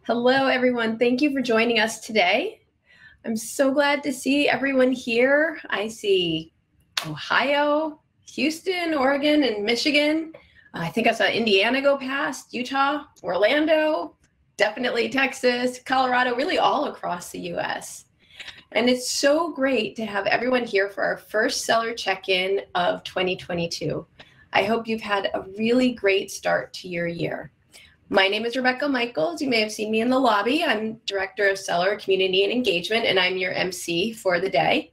Hello, everyone. Thank you for joining us today. I'm so glad to see everyone here. I see Ohio, Houston, Oregon, and Michigan. I think I saw Indiana go past, Utah, Orlando, definitely Texas, Colorado, really all across the US. And it's so great to have everyone here for our first seller check-in of 2022. I hope you've had a really great start to your year. My name is Rebecca Michaels. You may have seen me in the lobby. I'm Director of Seller Community and Engagement, and I'm your MC for the day.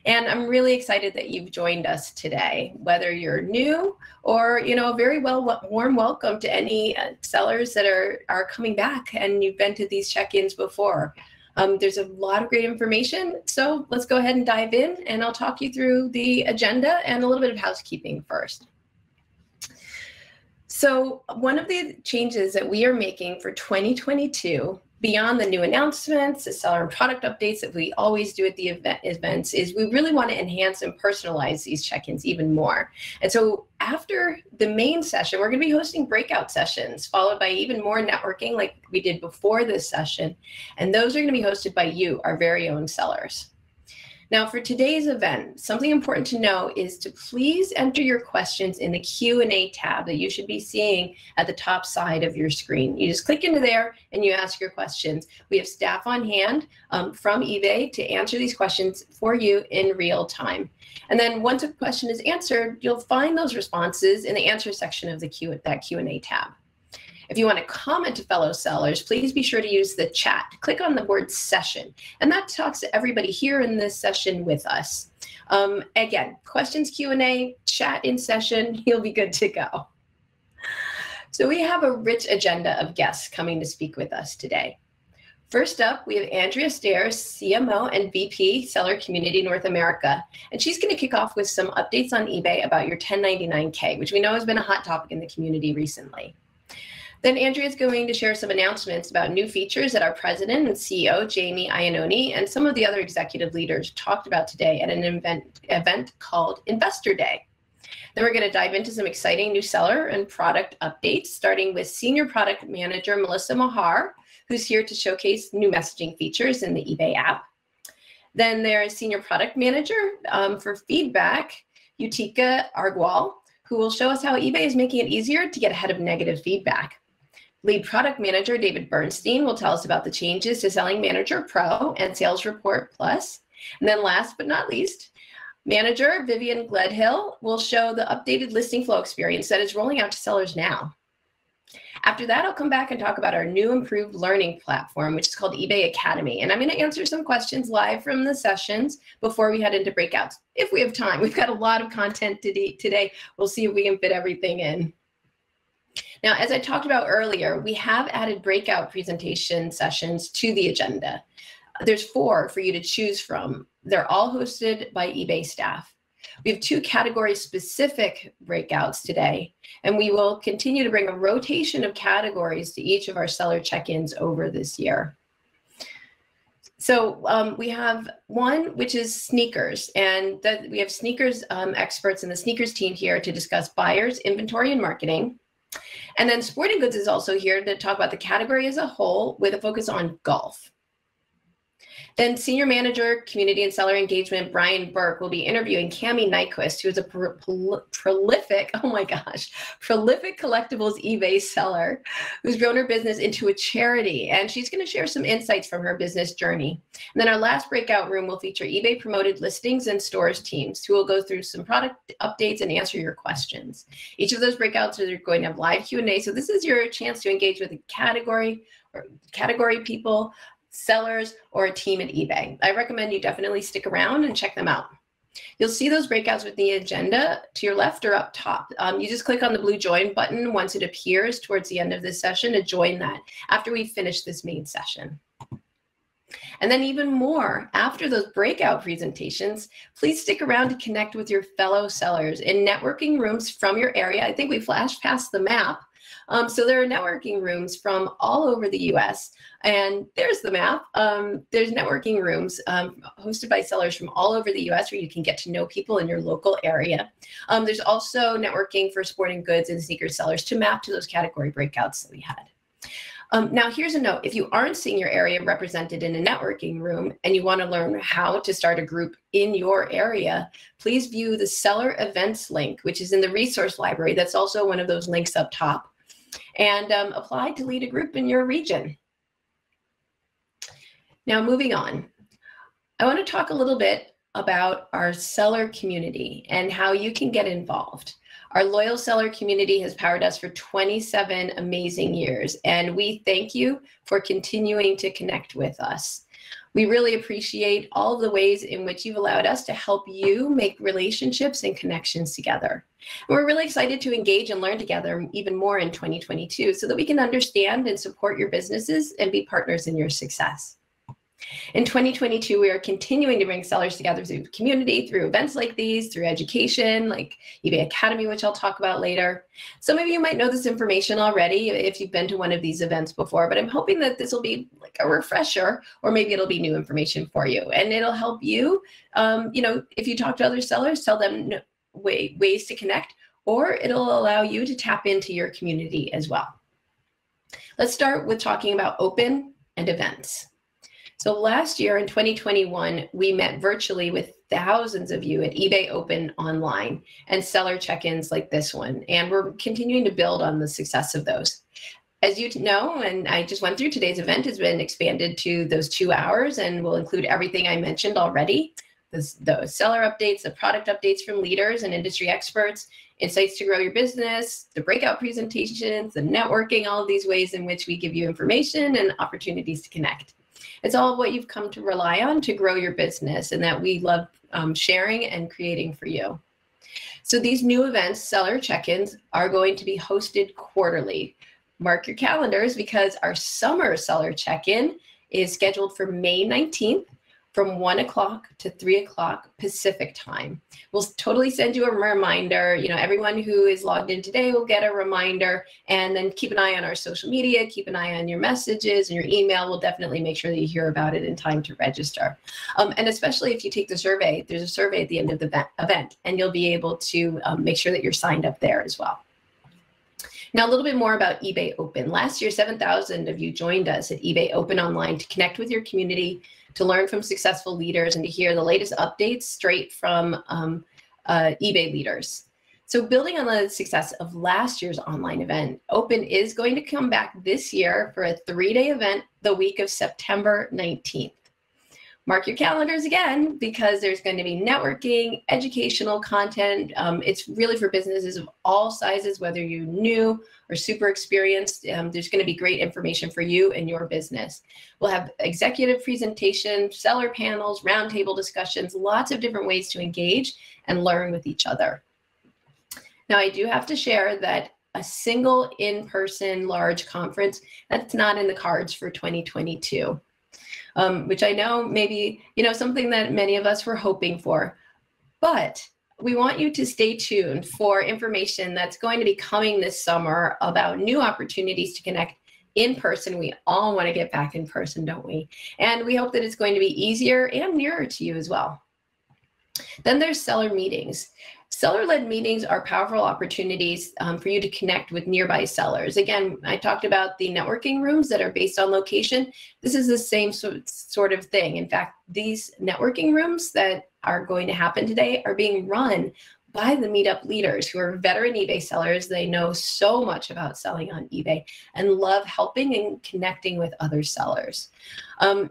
And I'm really excited that you've joined us today, whether you're new or, a very warm welcome to any sellers that are coming back and you've been to these check-ins before. There's a lot of great information, so let's go ahead and dive in, and I'll talk you through the agenda and a little bit of housekeeping first. So one of the changes that we are making for 2022, beyond the new announcements, the seller and product updates that we always do at the events, is we really want to enhance and personalize these check-ins even more. And so after the main session, we're going to be hosting breakout sessions, followed by even more networking like we did before this session. And those are going to be hosted by you, our very own sellers. Now, for today's event, something important to know is to please enter your questions in the Q&A tab that you should be seeing at the top side of your screen. You just click into there and you ask your questions. We have staff on hand from eBay to answer these questions for you in real time. And then once a question is answered, you'll find those responses in the answer section of the Q&A tab. If you want to comment to fellow sellers, please be sure to use the chat. Click on the word session, and that talks to everybody here in this session with us. Again, questions, Q&A, chat in session, you'll be good to go. So we have a rich agenda of guests coming to speak with us today. First up, we have Andrea Stairs, CMO and VP Seller Community North America, and she's going to kick off with some updates on eBay about your 1099K, which we know has been a hot topic in the community recently. Then Andrea is going to share some announcements about new features that our president and CEO, Jamie Iannone, and some of the other executive leaders talked about today at an event called Investor Day. Then we're going to dive into some exciting new seller and product updates, starting with Senior Product Manager Melissa Mahar, who's here to showcase new messaging features in the eBay app. Then there is Senior Product Manager for feedback, Yutika Argwal, who will show us how eBay is making it easier to get ahead of negative feedback. Lead Product Manager David Bernstein will tell us about the changes to Selling Manager Pro and Sales Report Plus. And then last but not least, Manager Vivian Gledhill will show the updated listing flow experience that is rolling out to sellers now. After that, I'll come back and talk about our new improved learning platform, which is called eBay Academy. And I'm going to answer some questions live from the sessions before we head into breakouts, if we have time. We've got a lot of content today. We'll see if we can fit everything in. Now, as I talked about earlier, we have added breakout presentation sessions to the agenda. There's 4 for you to choose from. They're all hosted by eBay staff. We have 2 category-specific breakouts today, and we will continue to bring a rotation of categories to each of our seller check-ins over this year. So we have one, which is sneakers, and we have sneakers experts in the sneakers team here to discuss buyers, inventory, and marketing. And then sporting goods is also here to talk about the category as a whole with a focus on golf. Then Senior Manager, Community and Seller Engagement, Brian Burke, will be interviewing Cami Nyquist, who is a prolific collectibles eBay seller who's grown her business into a charity. And she's going to share some insights from her business journey. And then our last breakout room will feature eBay promoted listings and stores teams who will go through some product updates and answer your questions. Each of those breakouts are going to have live Q&A. So this is your chance to engage with a category people, sellers, or a team at eBay. I recommend you definitely stick around and check them out. You'll see those breakouts with the agenda to your left or up top. You just click on the blue join button once it appears towards the end of this session to join that after we finish this main session. And then even more, after those breakout presentations, please stick around to connect with your fellow sellers in networking rooms from your area. I think we flashed past the map. So there are networking rooms from all over the US, and there's the map. There's networking rooms hosted by sellers from all over the US where you can get to know people in your local area. There's also networking for sporting goods and sneaker sellers to map to those category breakouts that we had. Now, here's a note. If you aren't seeing your area represented in a networking room and you want to learn how to start a group in your area, please view the seller events link, which is in the resource library. That's also one of those links up top. And apply to lead a group in your region. Now, moving on, I want to talk a little bit about our seller community and how you can get involved. Our loyal seller community has powered us for 27 amazing years, and we thank you for continuing to connect with us. We really appreciate all of the ways in which you've allowed us to help you make relationships and connections together. And we're really excited to engage and learn together even more in 2022 so that we can understand and support your businesses and be partners in your success. In 2022, we are continuing to bring sellers together through the community, through events like these, through education, like eBay Academy, which I'll talk about later. Some of you might know this information already if you've been to one of these events before, but I'm hoping that this will be like a refresher, or maybe it'll be new information for you. And it'll help you, if you talk to other sellers, tell them ways to connect, or it'll allow you to tap into your community as well. Let's start with talking about open and events. So last year in 2021, we met virtually with thousands of you at eBay Open online and seller check-ins like this one. And we're continuing to build on the success of those. As you know, and I just went through, today's event has been expanded to those 2 hours and will include everything I mentioned already. The seller updates, the product updates from leaders and industry experts, insights to grow your business, the breakout presentations, the networking, all of these ways in which we give you information and opportunities to connect. It's all what you've come to rely on to grow your business and that we love sharing and creating for you. So these new events, seller check-ins, are going to be hosted quarterly. Mark your calendars because our summer seller check-in is scheduled for May 19th from 1 o'clock to 3 o'clock Pacific time. We'll totally send you a reminder. Everyone who is logged in today will get a reminder, and then keep an eye on our social media, keep an eye on your messages and your email. We'll definitely make sure that you hear about it in time to register. And especially if you take the survey, there's a survey at the end of the event, and you'll be able to make sure that you're signed up there as well. Now, a little bit more about eBay Open. Last year, 7,000 of you joined us at eBay Open Online to connect with your community, to learn from successful leaders, and to hear the latest updates straight from eBay leaders. So building on the success of last year's online event, Open is going to come back this year for a 3-day event the week of September 19th. Mark your calendars again, because there's going to be networking, educational content. It's really for businesses of all sizes, whether you're new or super experienced. There's going to be great information for you and your business. We'll have executive presentations, seller panels, roundtable discussions, lots of different ways to engage and learn with each other. Now, I do have to share that a single in-person large conference, that's not in the cards for 2022. Which I know maybe, something that many of us were hoping for. But we want you to stay tuned for information that's going to be coming this summer about new opportunities to connect in person. We all want to get back in person, don't we? And we hope that it's going to be easier and nearer to you as well. Then there's seller meetings. Seller-led meetings are powerful opportunities for you to connect with nearby sellers. Again, I talked about the networking rooms that are based on location. This is the same sort of thing. In fact, these networking rooms that are going to happen today are being run by the meetup leaders who are veteran eBay sellers. They know so much about selling on eBay and love helping and connecting with other sellers.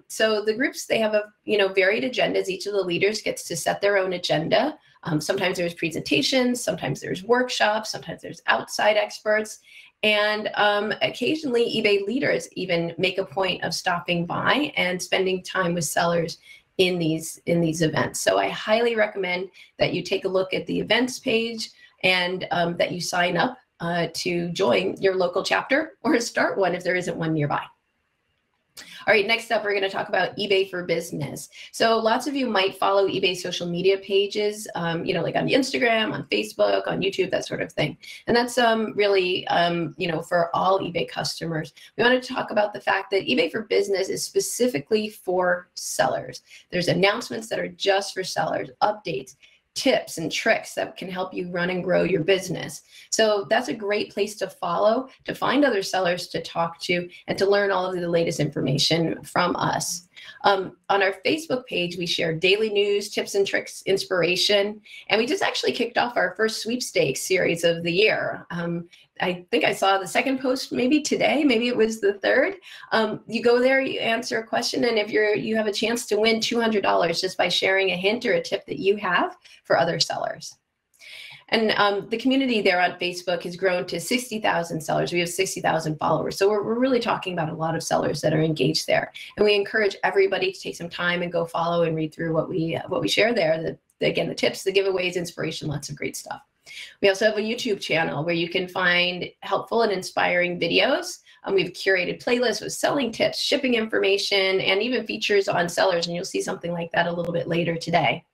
So the groups, they have varied agendas. Each of the leaders gets to set their own agenda. Sometimes there's presentations, sometimes there's workshops, sometimes there's outside experts, and occasionally eBay leaders even make a point of stopping by and spending time with sellers in these events. So I highly recommend that you take a look at the events page and that you sign up to join your local chapter or start one if there isn't one nearby. All right, next up, we're going to talk about eBay for Business. So lots of you might follow eBay social media pages, like on Instagram, on Facebook, on YouTube, that sort of thing. And that's really, for all eBay customers. We want to talk about the fact that eBay for Business is specifically for sellers. There's announcements that are just for sellers, updates, tips and tricks that can help you run and grow your business. So that's a great place to follow, to find other sellers to talk to, and to learn all of the latest information from us. On our Facebook page, we share daily news, tips and tricks, inspiration, and we just actually kicked off our first sweepstakes series of the year. I think I saw the second post maybe today, maybe it was the third. You go there, you answer a question, and if you have a chance to win $200 just by sharing a hint or a tip that you have for other sellers. And the community there on Facebook has grown to 60,000 sellers. We have 60,000 followers. So we're really talking about a lot of sellers that are engaged there. And we encourage everybody to take some time and go follow and read through what we share there. Again, the tips, the giveaways, inspiration, lots of great stuff. We also have a YouTube channel where you can find helpful and inspiring videos. We've curated playlists with selling tips, shipping information, and even features on sellers. And you'll see something like that a little bit later today.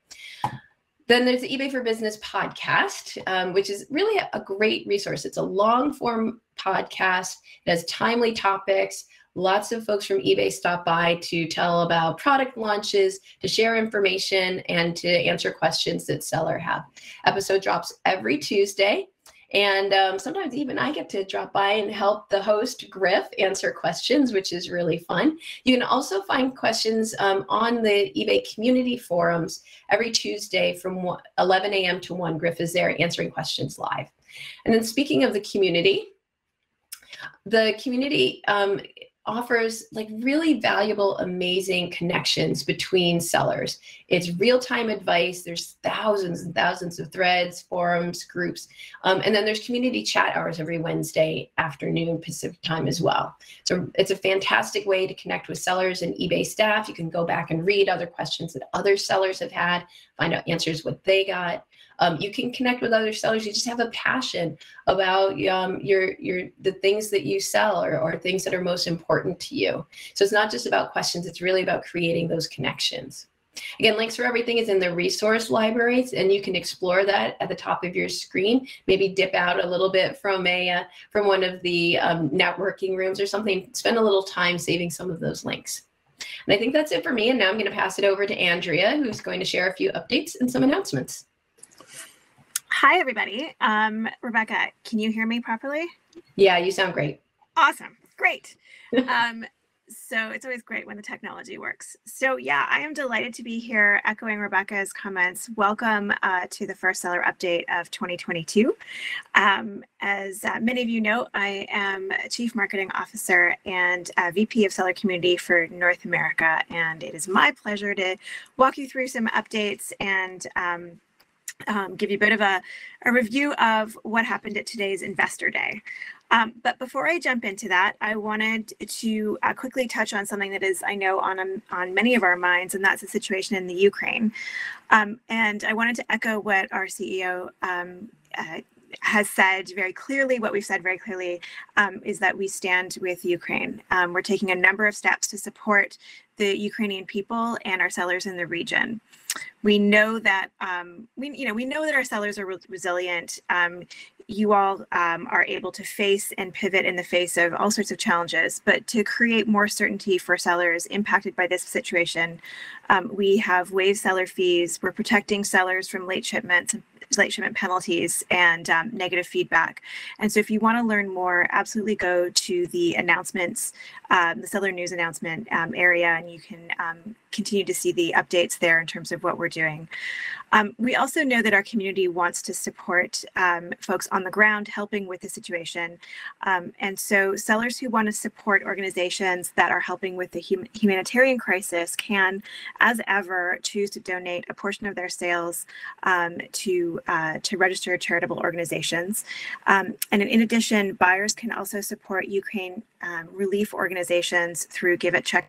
Then there's the eBay for Business podcast, which is really a great resource. It's a long form podcast. It has timely topics. Lots of folks from eBay stop by to tell about product launches, to share information, and to answer questions that seller have. Episode drops every Tuesday. And sometimes even I get to drop by and help the host, Griff, answer questions, which is really fun. You can also find questions on the eBay community forums every Tuesday from 11 a.m. to 1. Griff is there answering questions live. And then speaking of the community offers like really valuable, amazing connections between sellers. It's real-time advice. There's thousands and thousands of threads, forums, groups, and then there's community chat hours every Wednesday afternoon Pacific time as well. So it's a fantastic way to connect with sellers and eBay staff. You can go back and read other questions that other sellers have had, find out answers what they got. You can connect with other sellers. You just have a passion about the things that you sell or things that are most important to you. So it's not just about questions. It's really about creating those connections. Again, links for everything is in the resource libraries, and you can explore that at the top of your screen. Maybe dip out a little bit from one of the networking rooms or something. Spend a little time saving some of those links. And I think that's it for me. And now I'm going to pass it over to Andrea, who's going to share a few updates and some announcements. Hi, everybody. Rebecca, can you hear me properly? Yeah, you sound great. Awesome. Great. So it's always great when the technology works. So yeah, I am delighted to be here echoing Rebecca's comments. Welcome to the first seller update of 2022. As many of you know, I am Chief Marketing Officer and VP of Seller Community for North America. And it is my pleasure to walk you through some updates and give you a bit of a review of what happened at today's Investor Day. But before I jump into that, I wanted to quickly touch on something that is, I know, on many of our minds, and that's the situation in the Ukraine. And I wanted to echo what our CEO has said very clearly. What we've said very clearly is that we stand with Ukraine. We're taking a number of steps to support the Ukrainian people and our sellers in the region. We know that we know that our sellers are resilient. You all are able to face and pivot in the face of all sorts of challenges, but to create more certainty for sellers impacted by this situation, we have waived seller fees. We're protecting sellers from late shipment penalties and negative feedback. And so if you want to learn more, absolutely go to the announcements, the seller news announcement area, and you can continue to see the updates there in terms of what we're doing. We also know that our community wants to support folks on the ground helping with the situation. And so sellers who want to support organizations that are helping with the humanitarian crisis can, as ever, choose to donate a portion of their sales to registered charitable organizations. And in addition, buyers can also support Ukraine relief organizations through Give It Check.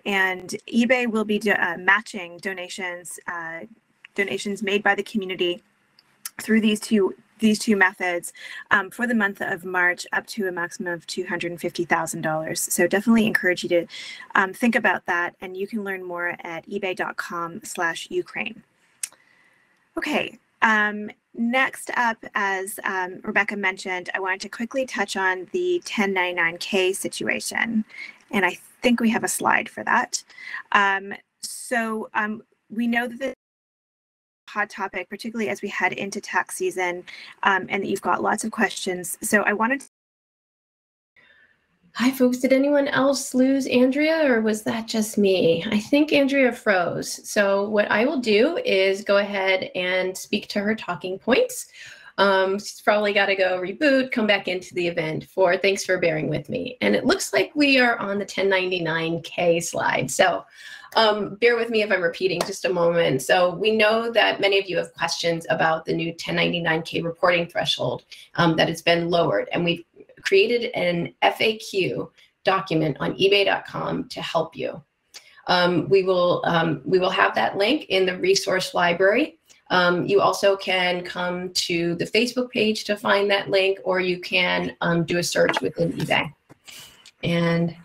And eBay will be matching donations made by the community through these two methods for the month of March up to a maximum of $250,000. So definitely encourage you to think about that, and you can learn more at ebay.com/Ukraine. Okay. Next up, as Rebecca mentioned, I wanted to quickly touch on the 1099K situation, and I think we have a slide for that. We know that the hot topic, particularly as we head into tax season, and that you've got lots of questions. So I wanted to. Hi, folks. Did anyone else lose Andrea, or was that just me? I think Andrea froze. So what I will do is go ahead and speak to her talking points. She's probably got to go reboot, come back into the event. Thanks for bearing with me. And it looks like we are on the 1099K slide. So bear with me if I'm repeating just a moment. So we know that many of you have questions about the new 1099K reporting threshold, that it's been lowered, and we've created an FAQ document on ebay.com to help you. We will have that link in the resource library. You also can come to the Facebook page to find that link, or you can do a search within eBay. And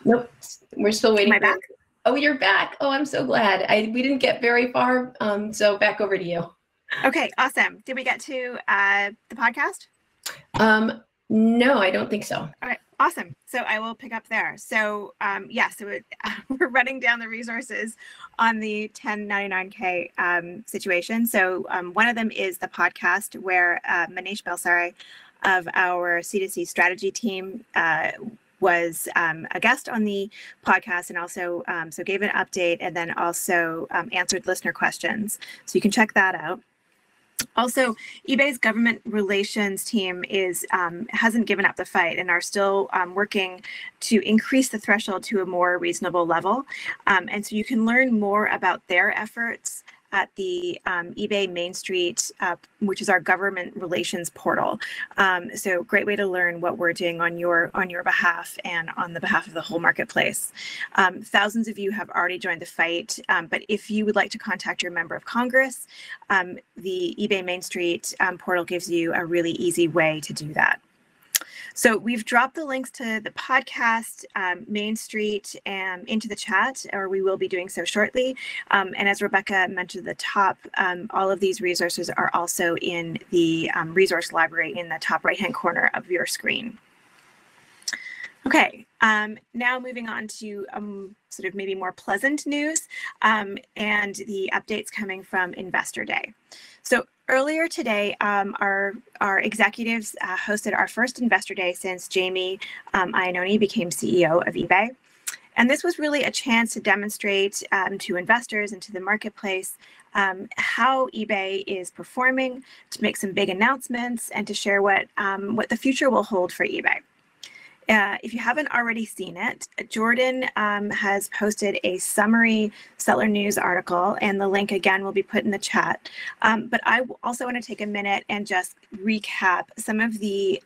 nope, we're still waiting. Am I back? Oh, you're back. Oh, I'm so glad. We didn't get very far, so back over to you. Okay, awesome. Did we get to the podcast? No, I don't think so. All right, awesome. So I will pick up there. So we're running down the resources on the 1099K situation. So one of them is the podcast, where Manish Balsari of our C2C strategy team was a guest on the podcast, and also so gave an update, and then also answered listener questions. So you can check that out. Also, eBay's government relations team hasn't given up the fight and are still working to increase the threshold to a more reasonable level. And so you can learn more about their efforts at the eBay Main Street, which is our government relations portal. So great way to learn what we're doing on your behalf and on the behalf of the whole marketplace. Thousands of you have already joined the fight, but if you would like to contact your member of Congress, the eBay Main Street portal gives you a really easy way to do that. So we've dropped the links to the podcast, Main Street, into the chat, or we will be doing so shortly. And as Rebecca mentioned at the top, all of these resources are also in the resource library in the top right-hand corner of your screen. Okay, now moving on to sort of maybe more pleasant news and the updates coming from Investor Day. So earlier today, our executives hosted our first Investor Day since Jamie Iannone became CEO of eBay. And this was really a chance to demonstrate to investors and to the marketplace how eBay is performing, to make some big announcements, and to share what the future will hold for eBay. If you haven't already seen it, Jordan has posted a summary seller news article, and the link again will be put in the chat. But I also want to take a minute and just recap some of the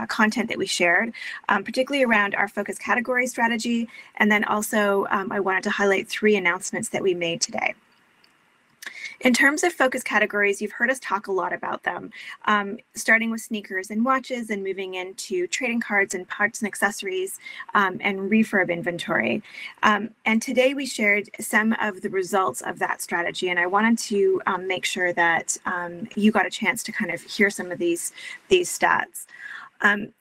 content that we shared, particularly around our focus category strategy, and then also I wanted to highlight 3 announcements that we made today. In terms of focus categories, you've heard us talk a lot about them, starting with sneakers and watches and moving into trading cards and parts and accessories and refurb inventory. And today we shared some of the results of that strategy, and I wanted to make sure that you got a chance to kind of hear some of these stats.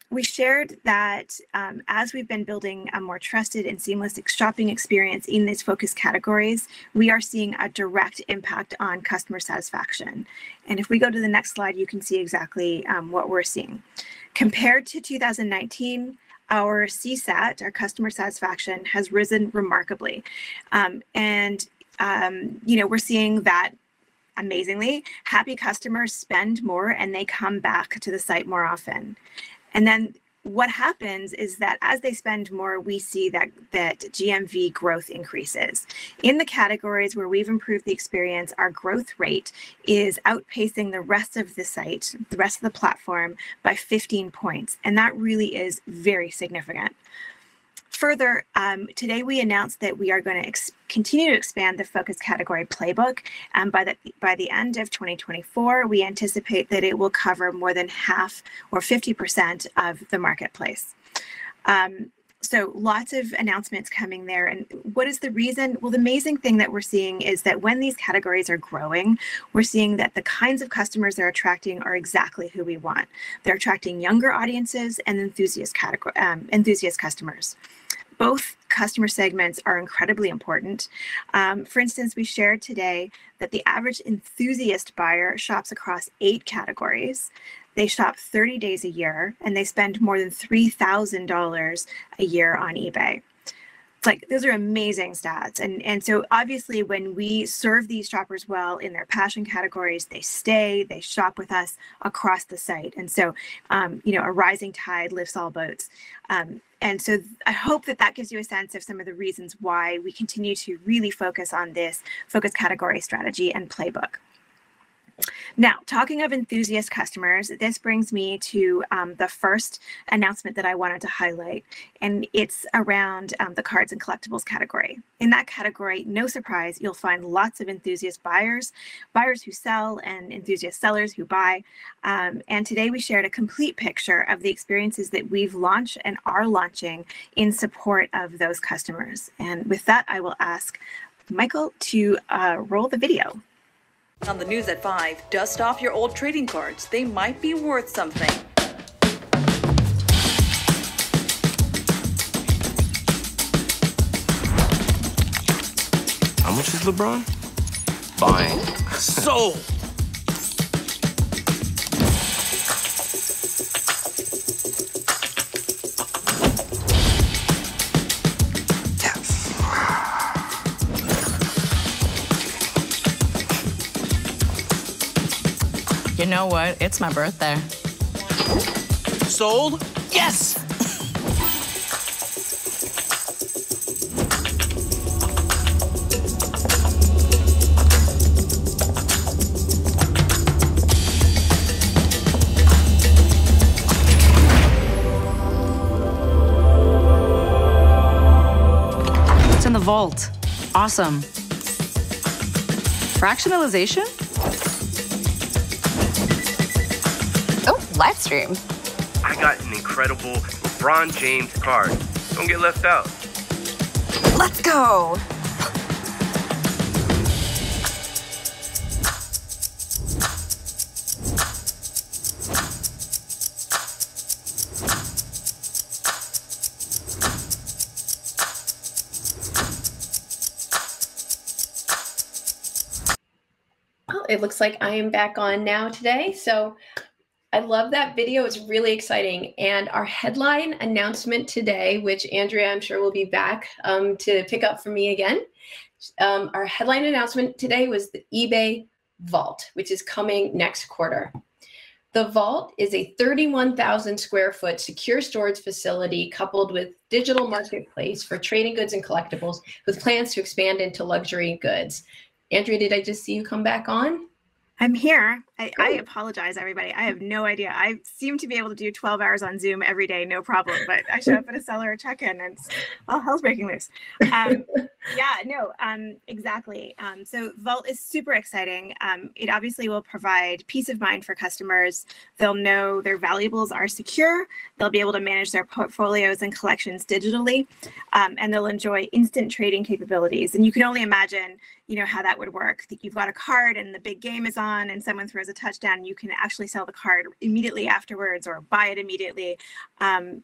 We shared that as we've been building a more trusted and seamless shopping experience in these focus categories, we are seeing a direct impact on customer satisfaction. And if we go to the next slide, you can see exactly what we're seeing. Compared to 2019, our CSAT, our customer satisfaction, has risen remarkably. We're seeing that amazingly, happy customers spend more and they come back to the site more often. And then what happens is that as they spend more, we see that GMV growth increases. In the categories where we've improved the experience, our growth rate is outpacing the rest of the site, the rest of the platform, by 15 points. And that really is very significant. Further, today we announced that we are going to continue to expand the focus category playbook. And by the end of 2024, we anticipate that it will cover more than half or 50% of the marketplace. So lots of announcements coming there. And what is the reason? Well, the amazing thing that we're seeing is that when these categories are growing, we're seeing that the kinds of customers they're attracting are exactly who we want. They're attracting younger audiences and enthusiast customers. both customer segments are incredibly important. For instance, we shared today that the average enthusiast buyer shops across 8 categories. They shop 30 days a year, and they spend more than $3,000 a year on eBay. Like, those are amazing stats. And so obviously when we serve these shoppers well in their passion categories, they stay, they shop with us across the site. And so, a rising tide lifts all boats. And so I hope that that gives you a sense of some of the reasons why we continue to really focus on this focus category strategy and playbook. Now, talking of enthusiast customers, this brings me to the first announcement that I wanted to highlight, and it's around the cards and collectibles category. In that category, no surprise, you'll find lots of enthusiast buyers, buyers who sell, and enthusiast sellers who buy. And today we shared a complete picture of the experiences that we've launched and are launching in support of those customers. And with that, I will ask Michael to roll the video. On the news at 5, dust off your old trading cards. They might be worth something. How much is LeBron? Buying. Sold! You know what? It's my birthday. Sold? Yes! It's in the vault. Awesome. Fractionalization? Live stream. I got an incredible LeBron James card. Don't get left out. Let's go. Well, it looks like I am back on now today. So I love that video. It's really exciting. And our headline announcement today, which Andrea, I'm sure will be back to pick up for me again. Our headline announcement today was the eBay Vault, which is coming next quarter. The Vault is a 31,000 square foot secure storage facility coupled with digital marketplace for trading goods and collectibles with plans to expand into luxury goods. Andrea, did I just see you come back on? I'm here. I apologize, everybody. I have no idea. I seem to be able to do 12 hours on Zoom every day, no problem. But I show up at a seller check-in and it's all hell's breaking loose. Exactly. So Vault is super exciting. It obviously will provide peace of mind for customers. They'll know their valuables are secure. They'll be able to manage their portfolios and collections digitally, and they'll enjoy instant trading capabilities. And you can only imagine, how that would work. You've got a card and the big game is on and someone throws a touchdown, you can actually sell the card immediately afterwards or buy it immediately. We'll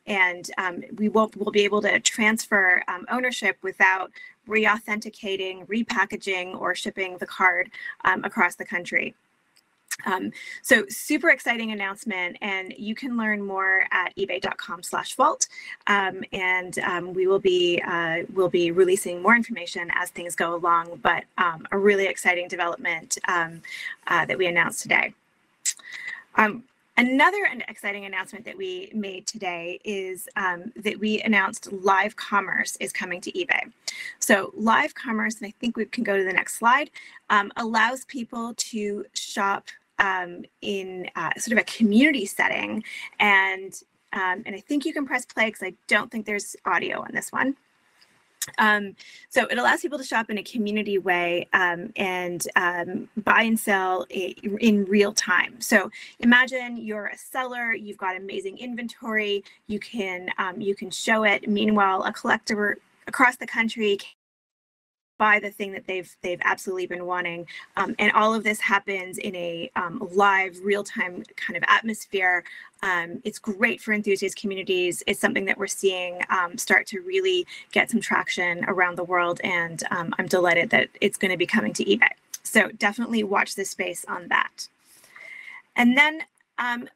be able to transfer ownership without re-authenticating, repackaging, or shipping the card across the country. So super exciting announcement, and you can learn more at ebay.com/vault. We'll be releasing more information as things go along, but a really exciting development that we announced today. Another exciting announcement that we made today is that we announced live commerce is coming to eBay. So live commerce, and I think we can go to the next slide, allows people to shop in sort of a community setting, and I think you can press play because I don't think there's audio on this one. So it allows people to shop in a community way and buy and sell in real time. So imagine you're a seller, you've got amazing inventory, you can show it. Meanwhile, a collector across the country buy the thing that they've absolutely been wanting. And all of this happens in a live, real-time kind of atmosphere. It's great for enthusiast communities. It's something that we're seeing start to really get some traction around the world, and I'm delighted that it's going to be coming to eBay. So definitely watch this space on that. And then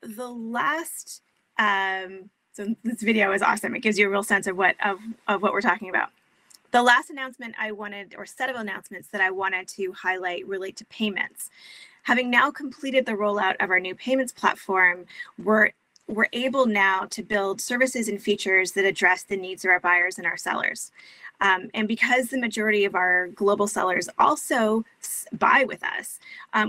the last, so this video is awesome. It gives you a real sense of what we're talking about. The last announcement I wanted, or set of announcements that I wanted to highlight, relate to payments. Having now completed the rollout of our new payments platform, we're able now to build services and features that address the needs of our buyers and our sellers. And because the majority of our global sellers also buy with us,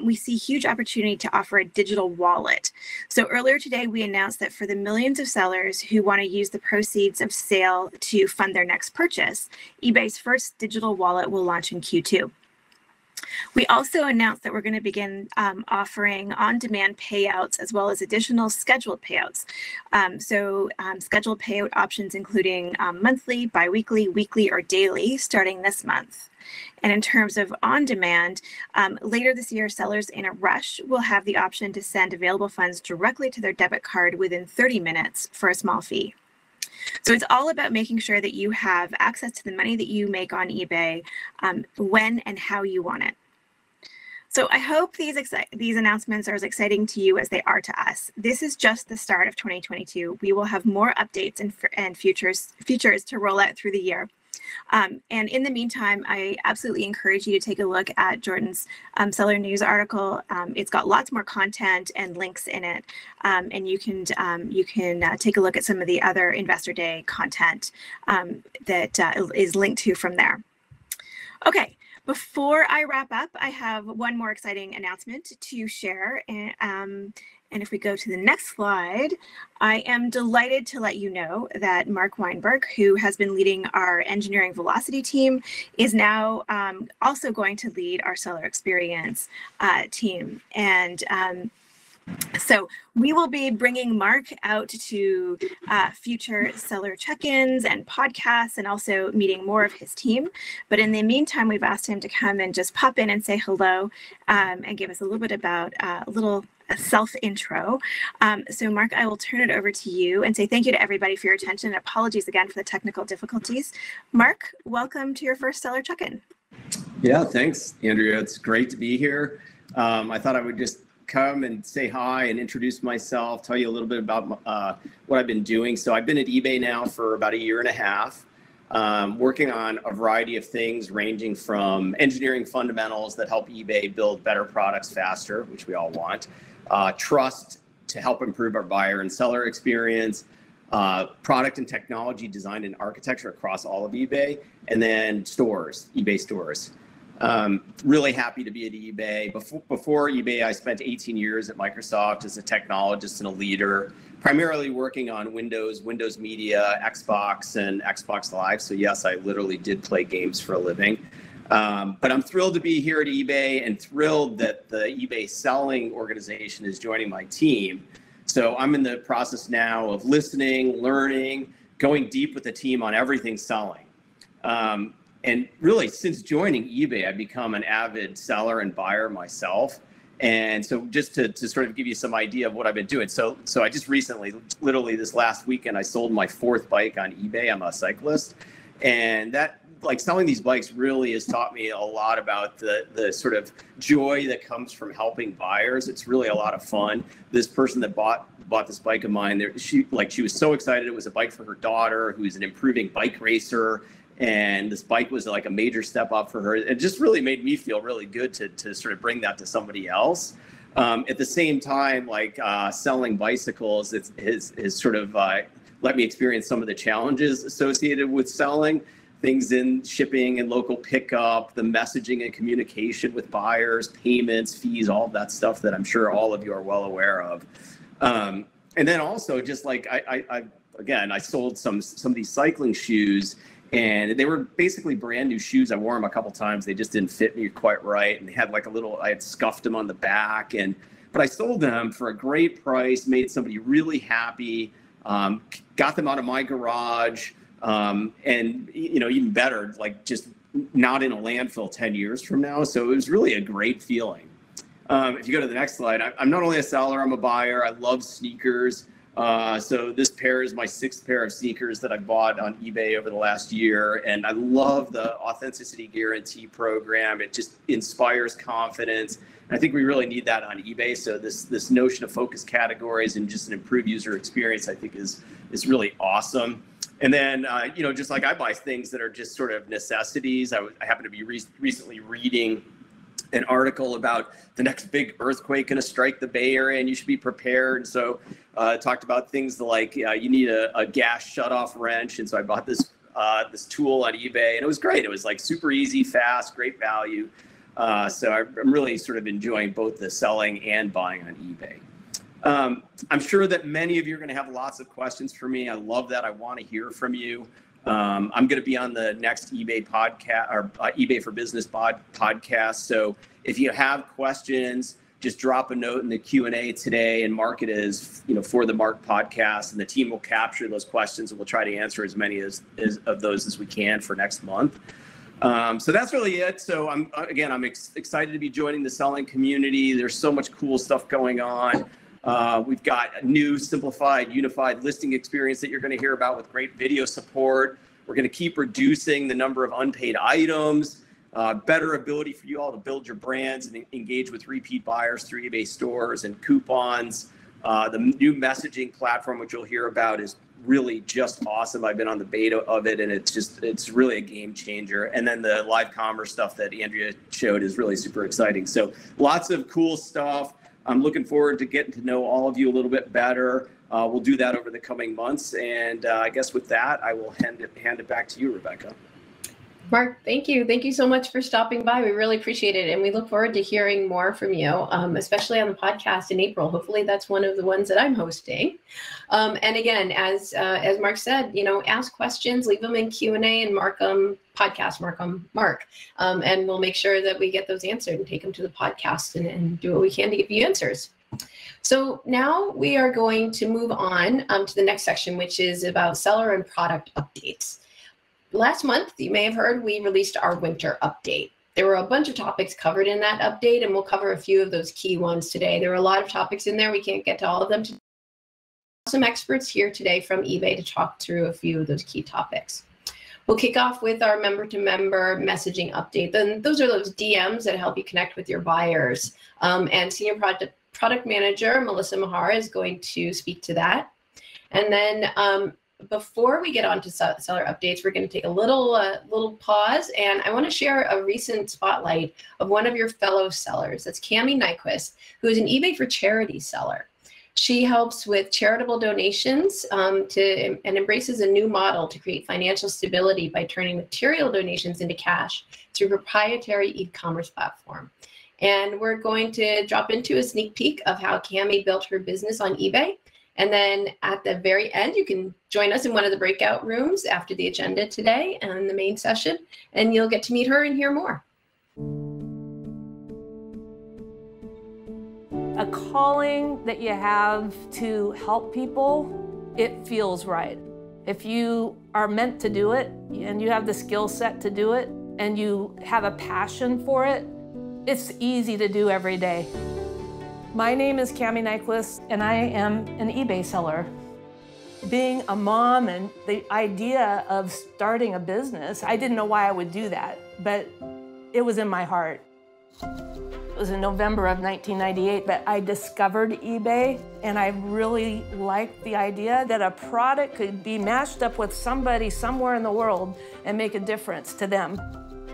we see huge opportunity to offer a digital wallet. So earlier today, we announced that for the millions of sellers who want to use the proceeds of sale to fund their next purchase, eBay's first digital wallet will launch in Q2. We also announced that we're going to begin offering on-demand payouts as well as additional scheduled payouts. Scheduled payout options including monthly, biweekly, weekly, or daily starting this month. And in terms of on-demand, later this year, sellers in a rush will have the option to send available funds directly to their debit card within 30 minutes for a small fee. So it's all about making sure that you have access to the money that you make on eBay when and how you want it. So I hope these announcements are as exciting to you as they are to us. This is just the start of 2022. We will have more updates and features to roll out through the year. And in the meantime, I absolutely encourage you to take a look at Jordan's Seller News article. It's got lots more content and links in it, and you can take a look at some of the other Investor Day content that is linked to from there. Okay. Before I wrap up, I have one more exciting announcement to share. And if we go to the next slide, I am delighted to let you know that Mark Weinberg, who has been leading our engineering velocity team, is now also going to lead our seller experience team. And so we will be bringing Mark out to future seller check-ins and podcasts, and also meeting more of his team. But in the meantime, we've asked him to come and just pop in and say hello and give us a little bit about a self-intro. So Mark, I will turn it over to you and say thank you to everybody for your attention. And apologies again for the technical difficulties. Mark, welcome to your first seller check-in. Yeah, thanks, Andrea. It's great to be here. I thought I would just come and say hi and introduce myself, tell you a little bit about what I've been doing. So I've been at eBay now for about 1.5 years, working on a variety of things ranging from engineering fundamentals that help eBay build better products faster, which we all want, trust to help improve our buyer and seller experience, product and technology design and architecture across all of eBay, and then stores, eBay stores. Really happy to be at eBay. Before eBay, I spent 18 years at Microsoft as a technologist and a leader, primarily working on Windows Media, Xbox, and Xbox Live. So yes, I literally did play games for a living. But I'm thrilled to be here at eBay and thrilled that the eBay selling organization is joining my team. So I'm in the process now of listening, learning, going deep with the team on everything selling. And really, since joining eBay, I've become an avid seller and buyer myself. And so just to sort of give you some idea of what I've been doing. So I just recently, literally this last weekend, I sold my 4th bike on eBay. I'm a cyclist. And that, like, selling these bikes really has taught me a lot about the sort of joy that comes from helping buyers. It's really a lot of fun. This person that bought this bike of mine, she was so excited. It was a bike for her daughter, who's an improving bike racer. And this bike was like a major step up for her. It just really made me feel really good to sort of bring that to somebody else. At the same time, selling bicycles is sort of let me experience some of the challenges associated with selling, things in shipping and local pickup, the messaging and communication with buyers, payments, fees, all of that stuff that I'm sure all of you are well aware of. And then also just like I sold some of these cycling shoes. And they were basically brand new shoes. I wore them a couple times. They just didn't fit me quite right. And they had I had scuffed them on the back. But I sold them for a great price, made somebody really happy, got them out of my garage. And, even better, just not in a landfill 10 years from now. So it was really a great feeling. If you go to the next slide, I'm not only a seller, I'm a buyer. I love sneakers. So this pair is my 6th pair of sneakers that I bought on eBay over the last year. And I love the authenticity guarantee program. It just inspires confidence. And I think we really need that on eBay. So this notion of focus categories and just an improved user experience, I think is really awesome. And then, just like I buy things that are just sort of necessities. I happen to be recently reading an article about the next big earthquake going to strike the Bay Area and you should be prepared. And so talked about things like you need a gas shutoff wrench. And so I bought this tool on eBay and it was great. It was like super easy, fast, great value. So I'm really sort of enjoying both the selling and buying on eBay. I'm sure that many of you are going to have lots of questions for me. I love that. I want to hear from you. I'm going to be on the next eBay podcast or eBay for Business podcast. So if you have questions, just drop a note in the Q&A today and mark it as, for the Mark podcast, and the team will capture those questions and we'll try to answer as many of those as we can for next month. So that's really it. So I'm excited to be joining the selling community. There's so much cool stuff going on. We've got a new simplified, unified listing experience that you're going to hear about with great video support. We're going to keep reducing the number of unpaid items, better ability for you all to build your brands and engage with repeat buyers through eBay stores and coupons. The new messaging platform, which you'll hear about, is really just awesome. I've been on the beta of it and it's really a game changer. And then the live commerce stuff that Andrea showed is really super exciting. So lots of cool stuff. I'm looking forward to getting to know all of you a little bit better. We'll do that over the coming months. And I guess with that, I will hand it back to you, Rebecca. Mark, thank you. Thank you so much for stopping by. We really appreciate it. And we look forward to hearing more from you, especially on the podcast in April. Hopefully that's one of the ones that I'm hosting. And again, as Mark said, ask questions, leave them in Q&A and mark them, and we'll make sure that we get those answered and take them to the podcast and do what we can to give you answers. So now we are going to move on to the next section, which is about seller and product updates. Last month, you may have heard, we released our winter update. There were a bunch of topics covered in that update, and we'll cover a few of those key ones today. There were a lot of topics in there. We can't get to all of them. Some experts here today from eBay to talk through a few of those key topics. We'll kick off with our member-to-member messaging update. Then those are those DMs that help you connect with your buyers. And Senior Product Manager, Melissa Mahar, is going to speak to that. And then before we get on to seller updates, we're going to take a little pause, and I want to share a recent spotlight of one of your fellow sellers. That's Cami Nyquist, who is an eBay for Charity seller. She helps with charitable donations and embraces a new model to create financial stability by turning material donations into cash through a proprietary e-commerce platform. And we're going to drop into a sneak peek of how Cami built her business on eBay. And then at the very end, you can join us in one of the breakout rooms after the agenda today and the main session, and you'll get to meet her and hear more. A calling that you have to help people, it feels right. If you are meant to do it and you have the skill set to do it and you have a passion for it, it's easy to do every day. My name is Cami Nyquist, and I am an eBay seller. Being a mom and the idea of starting a business, I didn't know why I would do that, but it was in my heart. It was in November of 1998 that I discovered eBay, and I really liked the idea that a product could be matched up with somebody somewhere in the world and make a difference to them.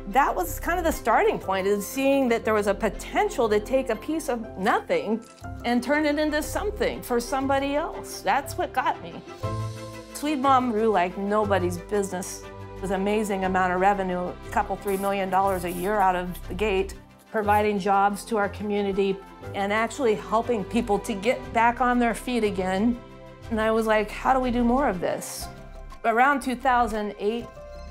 That was kind of the starting point, is seeing that there was a potential to take a piece of nothing and turn it into something for somebody else. That's what got me. Sweet Mom grew like nobody's business. It was an amazing amount of revenue, a couple, $3 million a year out of the gate, providing jobs to our community and actually helping people to get back on their feet again. And I was like, how do we do more of this? Around 2008,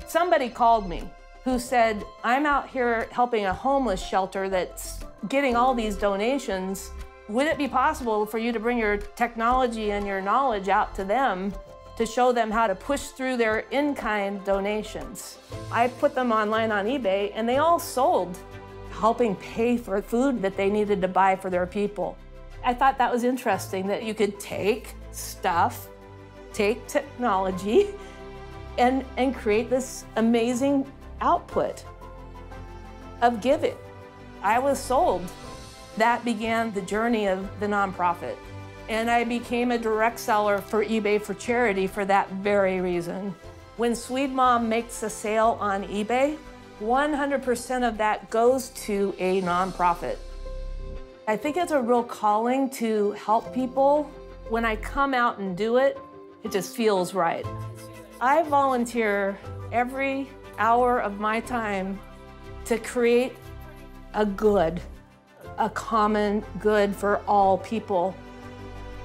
somebody called me who said, I'm out here helping a homeless shelter that's getting all these donations. Would it be possible for you to bring your technology and your knowledge out to them to show them how to push through their in-kind donations. I put them online on eBay and they all sold, helping pay for food that they needed to buy for their people. I thought that was interesting that you could take stuff, take technology, and create this amazing output of giving. I was sold. That began the journey of the nonprofit. And I became a direct seller for eBay for charity for that very reason. When Swede Mom makes a sale on eBay, 100% of that goes to a nonprofit. I think it's a real calling to help people. When I come out and do it, it just feels right. I volunteer every hour of my time to create a good, a common good for all people.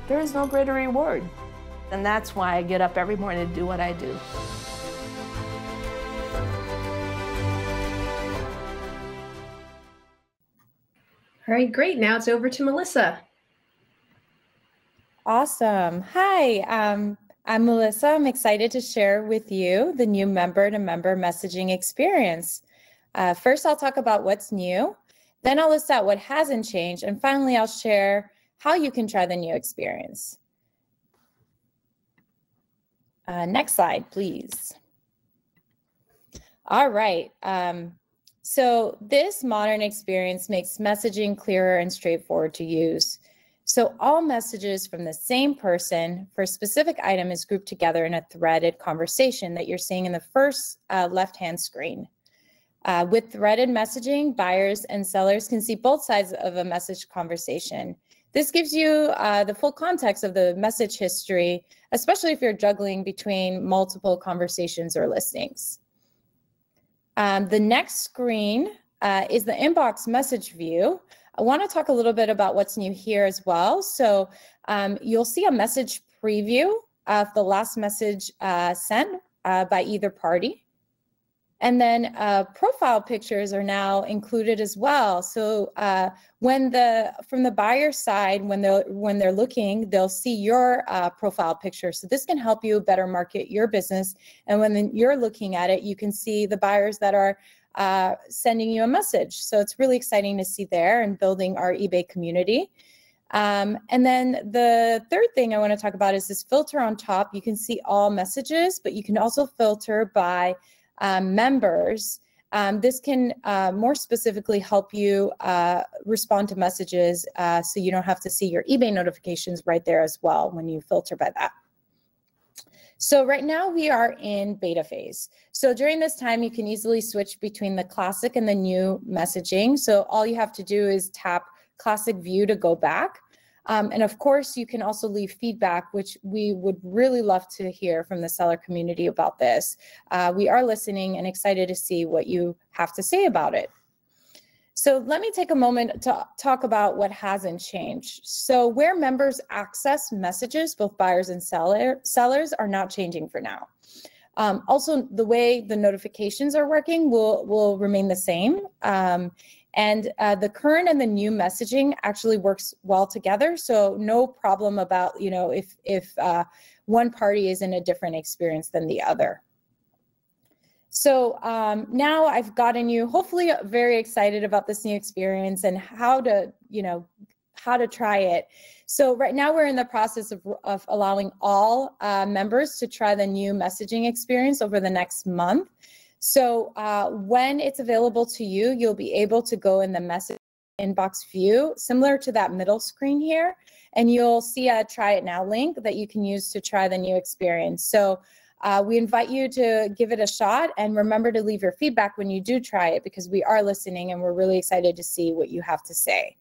There is no greater reward. And that's why I get up every morning to do what I do. All right, great. Now it's over to Melissa. Awesome. Hi, I'm Melissa. I'm excited to share with you the new member-to-member messaging experience. First, I'll talk about what's new. Then I'll list out what hasn't changed. And finally, I'll share how you can try the new experience. Next slide, please. All right. So this modern experience makes messaging clearer and straightforward to use. So all messages from the same person for a specific item is grouped together in a threaded conversation that you're seeing in the first left-hand screen. With threaded messaging, buyers and sellers can see both sides of a message conversation. This gives you the full context of the message history, especially if you're juggling between multiple conversations or listings. The next screen is the inbox message view. I want to talk a little bit about what's new here as well. So you'll see a message preview of the last message sent by either party. And then profile pictures are now included as well. So from the buyer side, when they're looking, they'll see your profile picture. So this can help you better market your business. And when you're looking at it, you can see the buyers that are sending you a message. So it's really exciting to see there and building our eBay community. And then the third thing I want to talk about is this filter on top. You can see all messages, but you can also filter by members. This can more specifically help you respond to messages so you don't have to see your eBay notifications right there as well when you filter by that. So right now we are in beta phase. So during this time, you can easily switch between the classic and the new messaging. So all you have to do is tap classic view to go back. And of course, you can also leave feedback, which we would really love to hear from the seller community about this. We are listening and excited to see what you have to say about it. So let me take a moment to talk about what hasn't changed. So where members access messages, both buyers and sellers are not changing for now. Also, the way the notifications are working will remain the same. And the current and the new messaging actually works well together. So no problem about, if one party is in a different experience than the other. So now I've gotten you hopefully very excited about this new experience and how to try it. So right now we're in the process of allowing all members to try the new messaging experience over the next month. So when it's available to you, you'll be able to go in the message inbox view, similar to that middle screen here, and you'll see a try it now link that you can use to try the new experience. So we invite you to give it a shot, and remember to leave your feedback when you do try it, because we are listening and we're really excited to see what you have to say.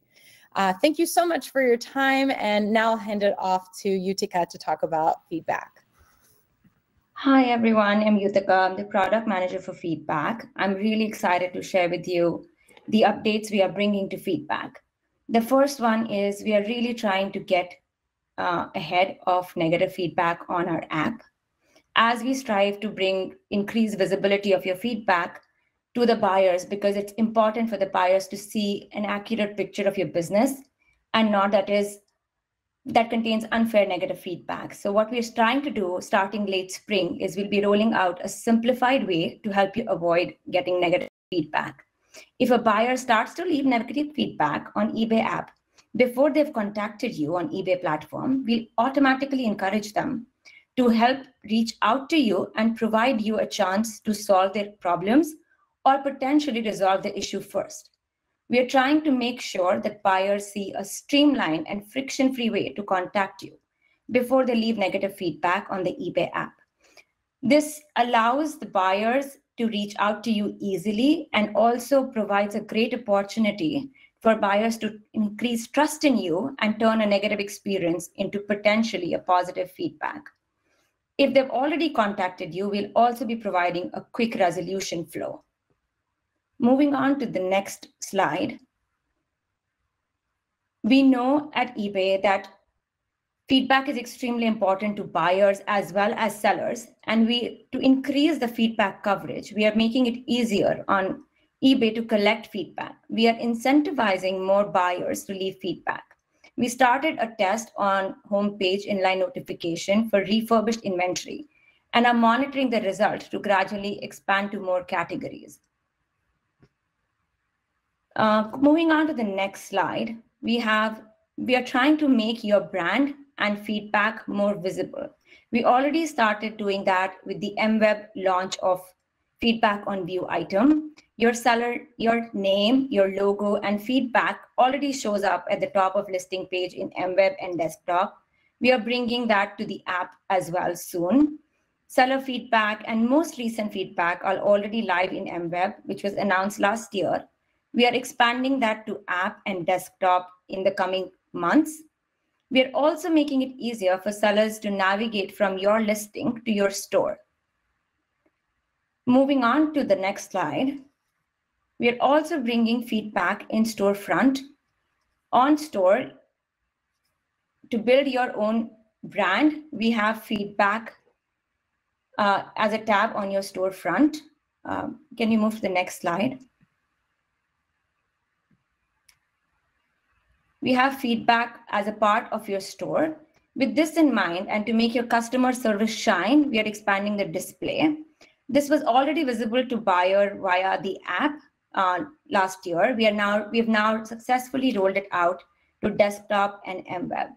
Thank you so much for your time, and now I'll hand it off to Yutika to talk about feedback. Hi everyone, I'm Yutika. I'm the product manager for feedback. I'm really excited to share with you the updates we are bringing to feedback. The first one is we are really trying to get ahead of negative feedback on our app, as we strive to bring increased visibility of your feedback to the buyers, because it's important for the buyers to see an accurate picture of your business and not that is that contains unfair negative feedback. So what we're trying to do starting late spring is we'll be rolling out a simplified way to help you avoid getting negative feedback. If a buyer starts to leave negative feedback on eBay app before they've contacted you on eBay platform, we'll automatically encourage them to help reach out to you and provide you a chance to solve their problems or potentially resolve the issue first. We are trying to make sure that buyers see a streamlined and friction-free way to contact you before they leave negative feedback on the eBay app. This allows the buyers to reach out to you easily and also provides a great opportunity for buyers to increase trust in you and turn a negative experience into potentially a positive feedback. If they've already contacted you, we'll also be providing a quick resolution flow. Moving on to the next slide. We know at eBay that feedback is extremely important to buyers as well as sellers. And to increase the feedback coverage, we are making it easier on eBay to collect feedback. We are incentivizing more buyers to leave feedback. We started a test on homepage inline notification for refurbished inventory and are monitoring the result to gradually expand to more categories. Moving on to the next slide, we are trying to make your brand and feedback more visible. We already started doing that with the MWeb launch of feedback on view item. Your seller, your name, your logo, and feedback already shows up at the top of listing page in MWeb and desktop. We are bringing that to the app as well soon. Seller feedback and most recent feedback are already live in MWeb, which was announced last year. We are expanding that to app and desktop in the coming months. We are also making it easier for sellers to navigate from your listing to your store. Moving on to the next slide, we are also bringing feedback in storefront. On store, to build your own brand, we have feedback as a tab on your storefront. Can you move to the next slide? We have feedback as a part of your store. With this in mind, and to make your customer service shine, we are expanding the display. This was already visible to buyer via the app last year. We have now successfully rolled it out to desktop and MWeb.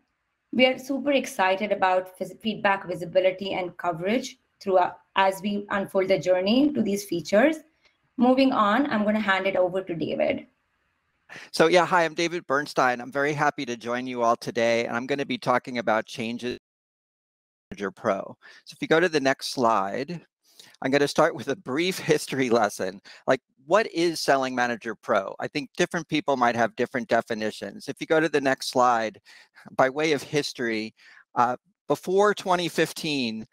We are super excited about feedback visibility and coverage as we unfold the journey to these features. Moving on, I'm going to hand it over to David. So yeah, hi, I'm David Bernstein. I'm very happy to join you all today, and I'm going to be talking about changes in Manager Pro. So if you go to the next slide, I'm going to start with a brief history lesson. Like, what is Selling Manager Pro? I think different people might have different definitions. If you go to the next slide, by way of history, before 2015,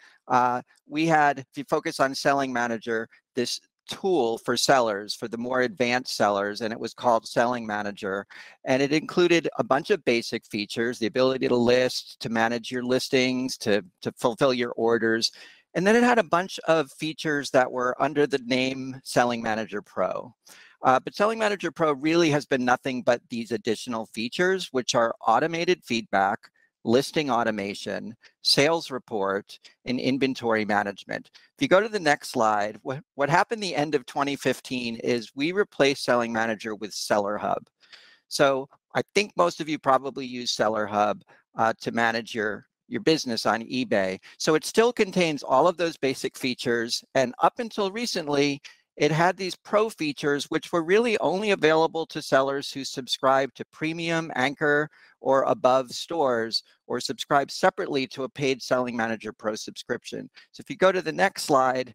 we had, if you focus on Selling Manager, this tool for sellers, for the more advanced sellers, and it was called Selling Manager. And it included a bunch of basic features, the ability to list, to manage your listings, to fulfill your orders. And then it had a bunch of features that were under the name Selling Manager Pro. But Selling Manager Pro really has been nothing but these additional features, which are automated feedback, listing automation, sales report, and inventory management. If you go to the next slide, what happened the end of 2015 is we replaced Selling Manager with Seller Hub. So I think most of you probably use Seller Hub to manage your business on eBay. So it still contains all of those basic features. And up until recently, it had these pro features, which were really only available to sellers who subscribe to premium, anchor, or above stores, or subscribe separately to a paid Selling Manager Pro subscription. So if you go to the next slide,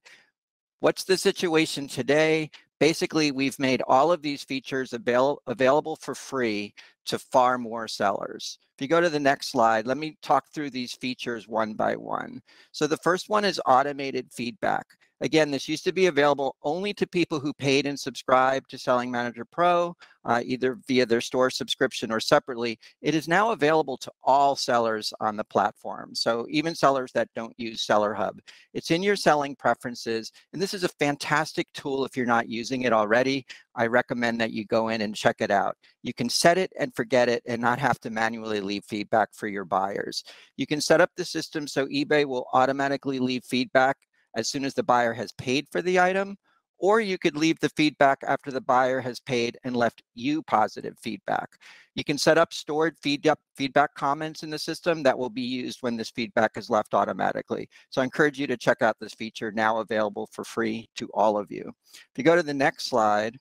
what's the situation today? Basically, we've made all of these features available for free to far more sellers. If you go to the next slide, let me talk through these features one by one. So the first one is automated feedback. Again, this used to be available only to people who paid and subscribed to Selling Manager Pro, either via their store subscription or separately. It is now available to all sellers on the platform, so even sellers that don't use Seller Hub. It's in your selling preferences, and this is a fantastic tool if you're not using it already. I recommend that you go in and check it out. You can set it and forget it and not have to manually leave feedback for your buyers. You can set up the system so eBay will automatically leave feedback as soon as the buyer has paid for the item, or you could leave the feedback after the buyer has paid and left you positive feedback. You can set up stored feedback comments in the system that will be used when this feedback is left automatically. So I encourage you to check out this feature, now available for free to all of you. If you go to the next slide,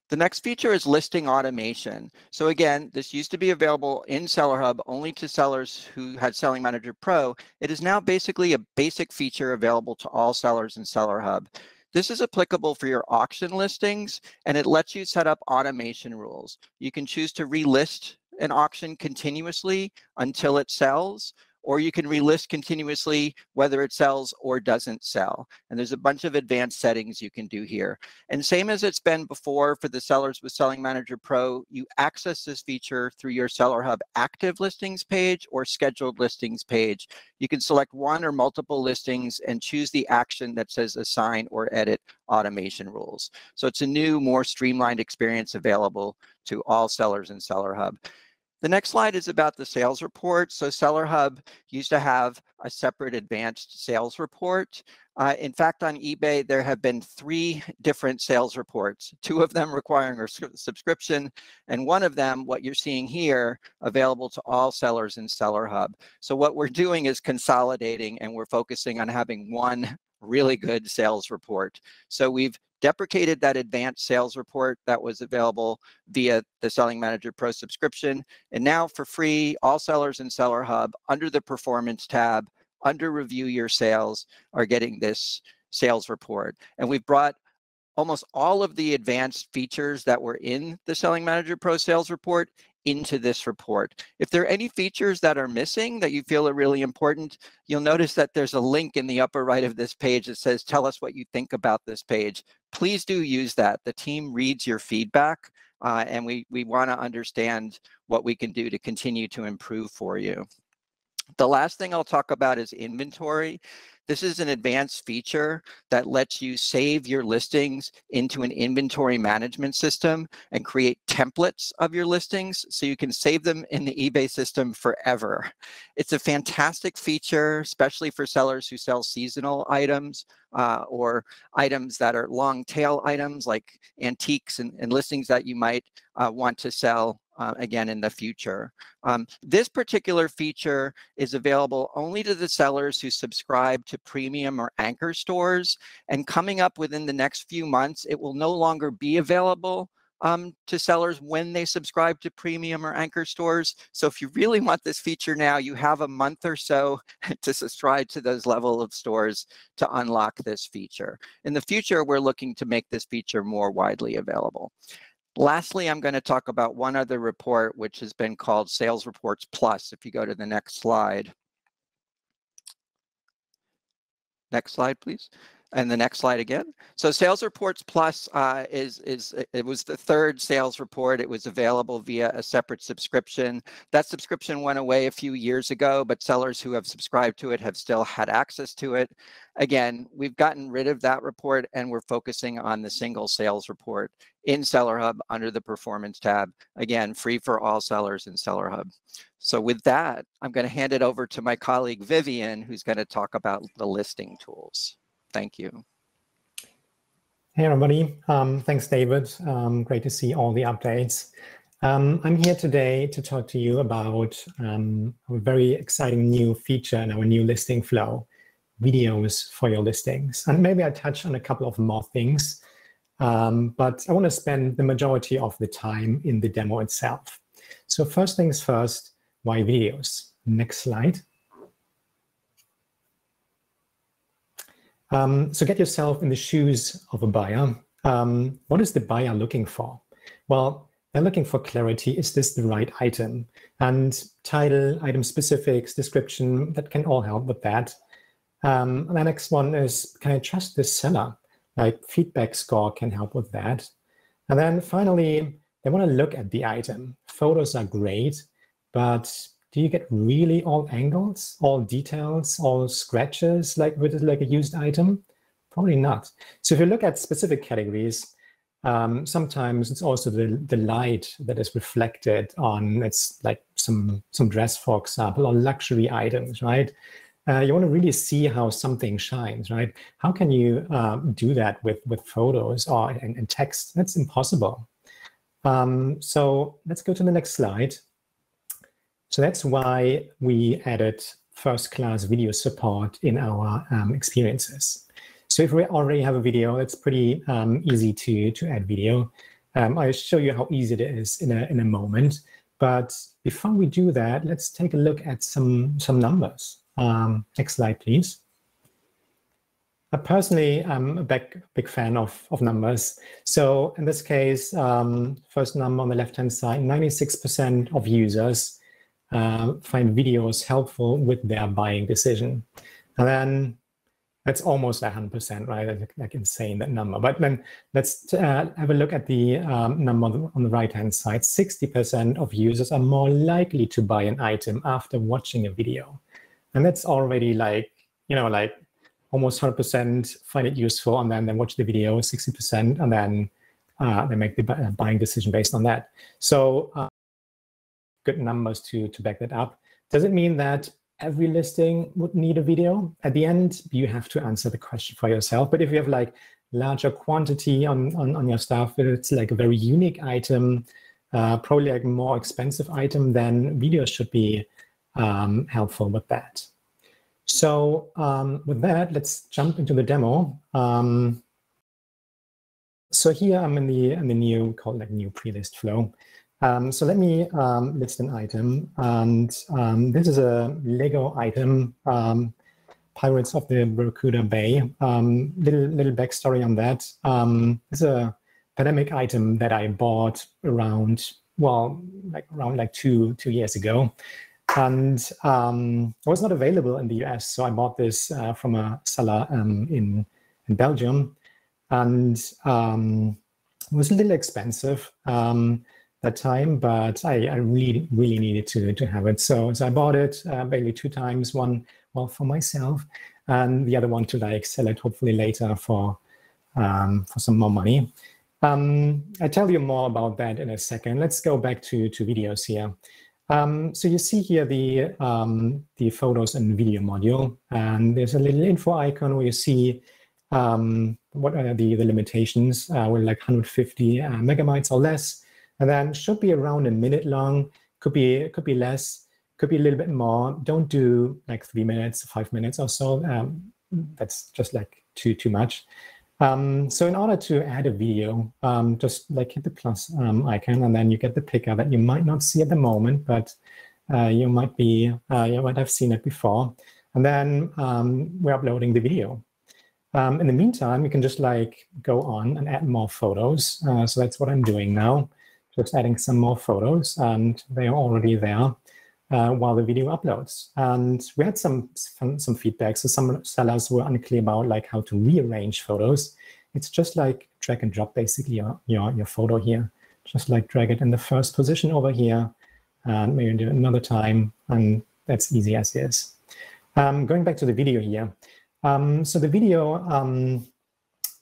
the next feature is listing automation. So again, this used to be available in Seller Hub only to sellers who had Selling Manager Pro. It is now basically a basic feature available to all sellers in Seller Hub. This is applicable for your auction listings, and it lets you set up automation rules. You can choose to relist an auction continuously until it sells, or you can relist continuously whether it sells or doesn't sell. And there's a bunch of advanced settings you can do here. And same as it's been before for the sellers with Selling Manager Pro, you access this feature through your Seller Hub active listings page or scheduled listings page. You can select one or multiple listings and choose the action that says assign or edit automation rules. So it's a new, more streamlined experience available to all sellers in Seller Hub. The next slide is about the sales report. So Seller Hub used to have a separate advanced sales report. In fact, on eBay, there have been 3 different sales reports, 2 of them requiring a subscription, and one of them, what you're seeing here, available to all sellers in Seller Hub. So what we're doing is consolidating, and we're focusing on having one really good sales report. So we've deprecated that advanced sales report that was available via the Selling Manager Pro subscription. And now for free, all sellers in Seller Hub under the Performance tab, under Review Your Sales, are getting this sales report. And we've brought almost all of the advanced features that were in the Selling Manager Pro sales report into this report. If there are any features that are missing that you feel are really important, you'll notice that there's a link in the upper right of this page that says, tell us what you think about this page. Please do use that. The team reads your feedback, and we want to understand what we can do to continue to improve for you. The last thing I'll talk about is inventory. This is an advanced feature that lets you save your listings into an inventory management system and create templates of your listings so you can save them in the eBay system forever. It's a fantastic feature, especially for sellers who sell seasonal items or items that are long tail items like antiques and listings that you might want to sell again in the future. This particular feature is available only to the sellers who subscribe to premium or anchor stores, and coming up within the next few months, it will no longer be available to sellers when they subscribe to premium or anchor stores. So if you really want this feature now, you have a month or so to subscribe to those level of stores to unlock this feature. In the future, we're looking to make this feature more widely available. Lastly, I'm going to talk about one other report, which has been called Sales Reports Plus. If you go to the next slide. Next slide, please. And the next slide again. So Sales Reports Plus it was the 3rd sales report. It was available via a separate subscription. That subscription went away a few years ago, but sellers who have subscribed to it have still had access to it. Again, we've gotten rid of that report, and we're focusing on the single sales report in Seller Hub under the Performance tab. Again, free for all sellers in Seller Hub. So with that, I'm going to hand it over to my colleague Vivian, who's going to talk about the listing tools. Thank you. Hey, everybody. Thanks, David. Great to see all the updates. I'm here today to talk to you about a very exciting new feature in our new listing flow, videos for your listings. And maybe I touch on a couple of more things, but I want to spend the majority of the time in the demo itself. So first things first, why videos? Next slide. So get yourself in the shoes of a buyer. What is the buyer looking for? Well, they're looking for clarity. Is this the right item? And title, item specifics, description, that can all help with that. And the next one is, can I trust this seller? Like feedback score can help with that. And then finally, they want to look at the item. Photos are great, but do you get really all angles, all details, all scratches like with like a used item? Probably not. So if you look at specific categories, Sometimes it's also the light that is reflected on, it's like some dress, for example, or luxury items, right? You want to really see how something shines, right? How can you do that with photos or and text? That's impossible. So let's go to the next slide. So that's why we added first-class video support in our experiences. So if we already have a video, it's pretty easy to add video. I'll show you how easy it is in a moment. But before we do that, let's take a look at some numbers. Next slide, please. Personally, I'm a big fan of numbers. So in this case, first number on the left-hand side, 96% of users find videos helpful with their buying decision. And then that's almost 100%, right? Like insane, that number. But then let's have a look at the number on the right-hand side. 60% of users are more likely to buy an item after watching a video. And that's already like, like almost 100% find it useful, and then they watch the video, 60%, and then they make the buying decision based on that. So good numbers to back that up. Does it mean that every listing would need a video? At the end, you have to answer the question for yourself. But if you have like larger quantity on your stuff, it's like a very unique item, probably like a more expensive item, then videos should be helpful with that. So with that, let's jump into the demo. So here I'm in the new, called like new PreList Flow. So let me list an item, and this is a Lego item, Pirates of the Barracuda Bay. Little backstory on that. It's a pandemic item that I bought around two years ago, and it was not available in the US. So I bought this from a seller in Belgium, and it was a little expensive that time, but I really needed to have it. So I bought it basically 2 times. One, well, for myself, and the other one to like sell it hopefully later for some more money. I'll tell you more about that in a second. Let's go back to videos here. So you see here the photos and video module, and there's a little info icon where you see what are the limitations. We're like 150 megabytes or less, and then should be around a minute long. Could be less, could be a little bit more. Don't do like 3 minutes, 5 minutes or so. That's just like too much. So in order to add a video, just like hit the plus icon, and then you get the picker that you might not see at the moment, but you might have seen it before. And then we're uploading the video. In the meantime, you can just like go on and add more photos. So that's what I'm doing now, just adding some more photos, and they are already there while the video uploads. And we had some feedback. So some sellers were unclear about like how to rearrange photos. It's just like drag and drop basically your photo here. Just like drag it in the first position over here, and maybe do it another time, and that's easy as is. Going back to the video here. So the video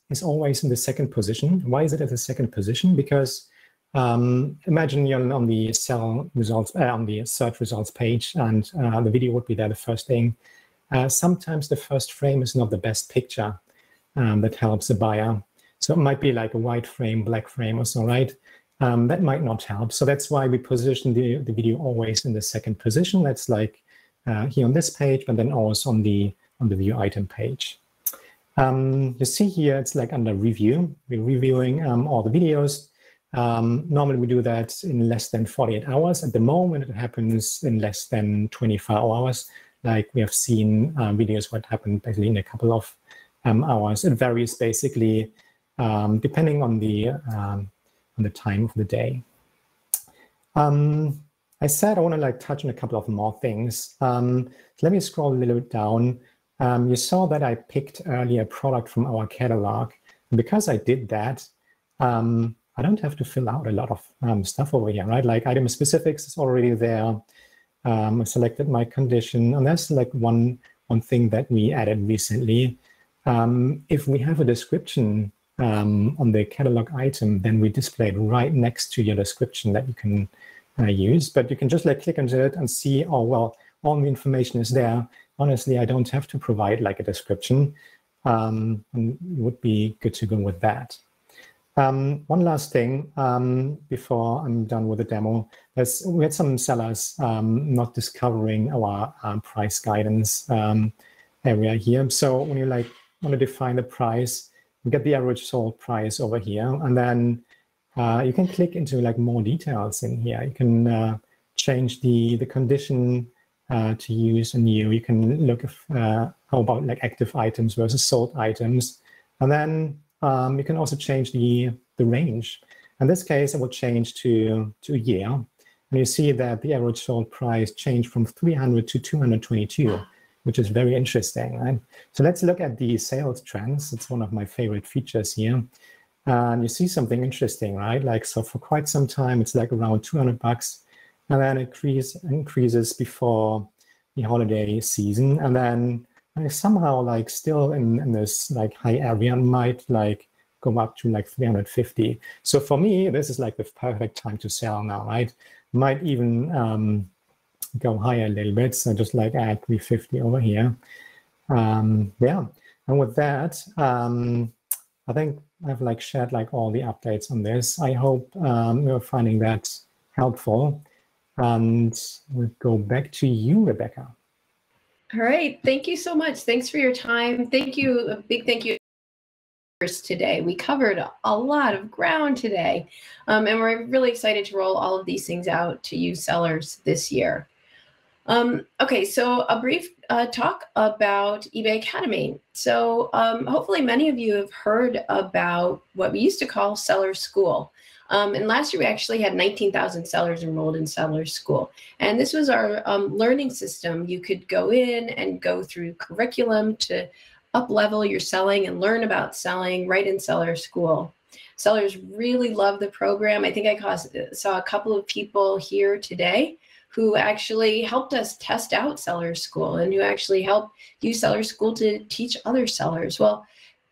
is always in the second position. Why is it at the second position? Because imagine you're on the on the search results page, and the video would be there the first thing. Sometimes the first frame is not the best picture that helps the buyer. So it might be like a white frame, black frame or so, right? That might not help. So that's why we position the video always in the second position. That's like here on this page, but then also on the view item page. You see here, it's like under review. We're reviewing all the videos. Normally we do that in less than 48 hours. At the moment, it happens in less than 24 hours. Like we have seen videos what happened basically in a couple of hours. It varies basically depending on the time of the day. I said I want to like touch on a couple of more things. Let me scroll a little bit down. You saw that I picked earlier a product from our catalog. And because I did that, I don't have to fill out a lot of stuff over here, right? Like item specifics is already there. I selected my condition, and that's like one thing that we added recently. If we have a description on the catalog item, then we display it right next to your description that you can use. But you can just like click into it and see, oh, well, all the information is there. Honestly, I don't have to provide like a description. And it would be good to go with that. One last thing before I'm done with the demo is we had some sellers not discovering our price guidance area here. So when you like want to define the price, you get the average sold price over here, and then you can click into like more details in here. You can change the condition to use a new. You can look if, how about like active items versus sold items, and then you can also change the range. In this case, it will change to a year, and you see that the average sold price changed from 300 to 222, which is very interesting, right? So let's look at the sales trends. It's one of my favorite features here. And you see something interesting, right? Like, so for quite some time, it's like around $200, and then it increases before the holiday season. And then somehow like still in this like high area might like go up to like 350. So for me, this is like the perfect time to sell now, right? Might even go higher a little bit. So just like add 350 over here. Yeah, and with that, I think I've like shared like all the updates on this. I hope you're finding that helpful. And we'll go back to you, Rebecca. All right, thank you so much. Thanks for your time. Thank you, a big thank you today. We covered a lot of ground today, and we're really excited to roll all of these things out to you sellers this year. Okay, so a brief talk about eBay Academy. So hopefully many of you have heard about what we used to call Seller School. And last year we actually had 19,000 sellers enrolled in Seller School. And this was our learning system. You could go in and go through curriculum to up-level your selling and learn about selling right in Seller School. Sellers really love the program. I think I saw a couple of people here today who actually helped us test out Seller School and who actually helped use Seller School to teach other sellers. Well,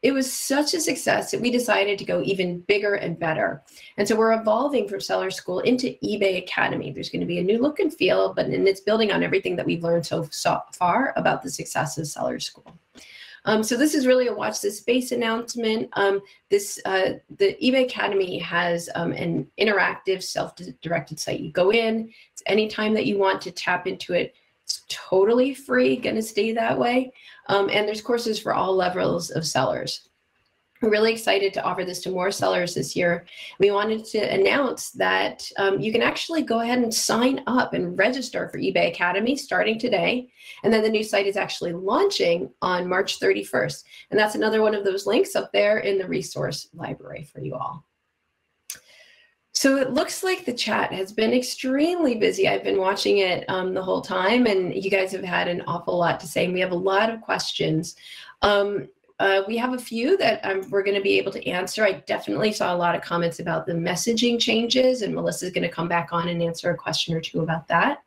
it was such a success that we decided to go even bigger and better. And so we're evolving from Seller School into eBay Academy. There's going to be a new look and feel, and it's building on everything that we've learned so far about the success of Seller School. So this is really a watch this space announcement. The eBay Academy has an interactive self-directed site. You go in, it's anytime that you want to tap into it. It's totally free, gonna stay that way. And there's courses for all levels of sellers. We're really excited to offer this to more sellers this year. We wanted to announce that you can actually go ahead and sign up and register for eBay Academy starting today. And then the new site is actually launching on March 31st. And that's another one of those links up there in the resource library for you all. So it looks like the chat has been extremely busy. I've been watching it the whole time, and you guys have had an awful lot to say. And we have a lot of questions. We have a few that we're going to be able to answer. I definitely saw a lot of comments about the messaging changes, and Melissa's going to come back on and answer a question or two about that.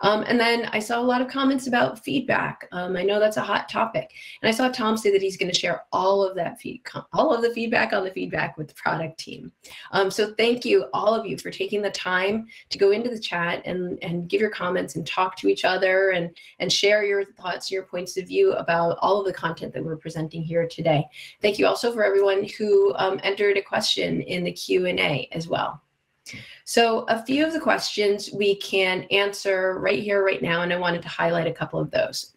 And then I saw a lot of comments about feedback. I know that's a hot topic. And I saw Tom say that he's going to share all of that the feedback on the feedback with the product team. So thank you, all of you, for taking the time to go into the chat and give your comments and talk to each other and share your thoughts, your points of view about all of the content that we're presenting here today. Thank you also for everyone who entered a question in the Q&A as well. So a few of the questions we can answer right here, right now, and I wanted to highlight a couple of those.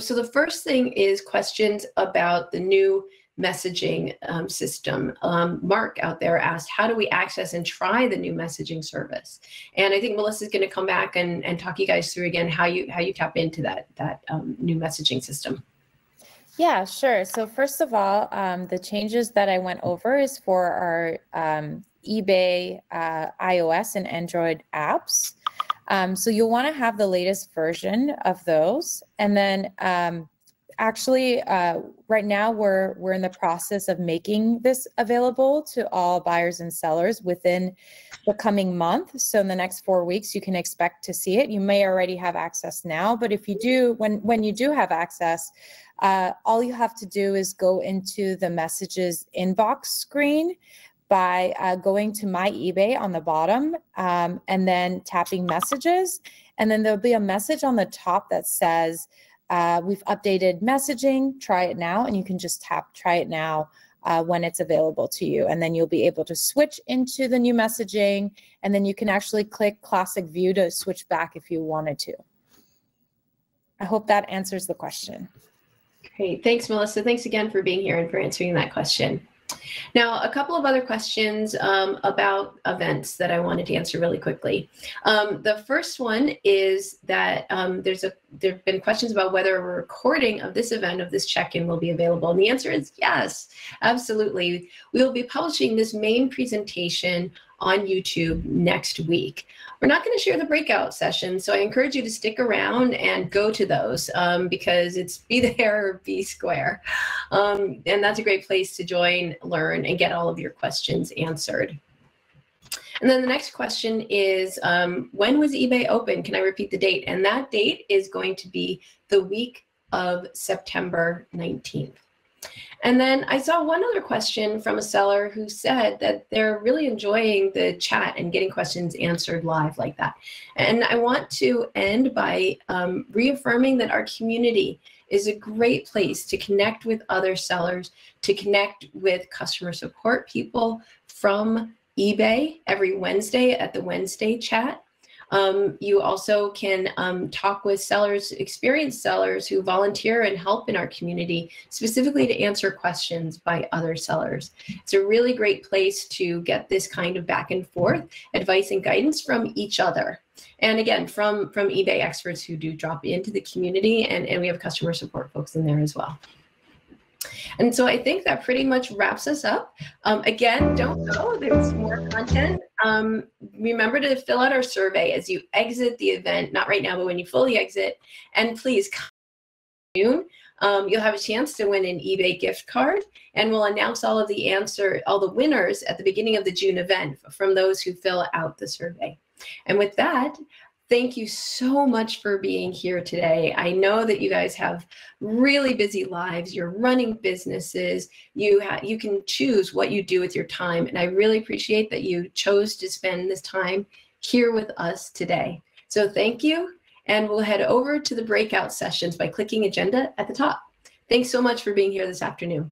So the first thing is questions about the new messaging system. Mark out there asked, how do we access and try the new messaging service? And I think Melissa's going to come back and talk you guys through again how you tap into that new messaging system. Yeah, sure. So first of all, the changes that I went over is for our eBay iOS and Android apps. So you'll want to have the latest version of those. And then actually, right now we're in the process of making this available to all buyers and sellers within the coming month. So in the next 4 weeks, you can expect to see it. You may already have access now, but if you do, when you do have access, all you have to do is go into the messages inbox screen by going to My eBay on the bottom and then tapping messages. And then there'll be a message on the top that says, we've updated messaging, try it now. And you can just tap try it now when it's available to you. And then you'll be able to switch into the new messaging. And then you can actually click classic view to switch back if you wanted to. I hope that answers the question. Great. Thanks, Melissa. Thanks again for being here and for answering that question. Now, a couple of other questions about events that I wanted to answer really quickly. The first one is that there have been questions about whether a recording of this event, of this check-in, will be available. And the answer is yes, absolutely. We will be publishing this main presentation on YouTube next week. We're not going to share the breakout session, so I encourage you to stick around and go to those because it's be there or be square. And that's a great place to join, learn, and get all of your questions answered. And then the next question is, when was eBay open? Can I repeat the date? And that date is going to be the week of September 19th. And then I saw one other question from a seller who said that they're really enjoying the chat and getting questions answered live like that. And I want to end by reaffirming that our community is a great place to connect with other sellers, to connect with customer support people from eBay every Wednesday at the Wednesday chat. You also can talk with sellers, experienced sellers who volunteer and help in our community, specifically to answer questions by other sellers. It's a really great place to get this kind of back and forth advice and guidance from each other. And again, from eBay experts who do drop into the community, and we have customer support folks in there as well. And so I think that pretty much wraps us up. Again, don't go, there's more content. Remember to fill out our survey as you exit the event, not right now, but when you fully exit. And please come June. You'll have a chance to win an eBay gift card, and we'll announce all the winners at the beginning of the June event from those who fill out the survey. And with that, thank you so much for being here today. I know that you guys have really busy lives. You're running businesses. You can choose what you do with your time. And I really appreciate that you chose to spend this time here with us today. So thank you. And we'll head over to the breakout sessions by clicking agenda at the top. Thanks so much for being here this afternoon.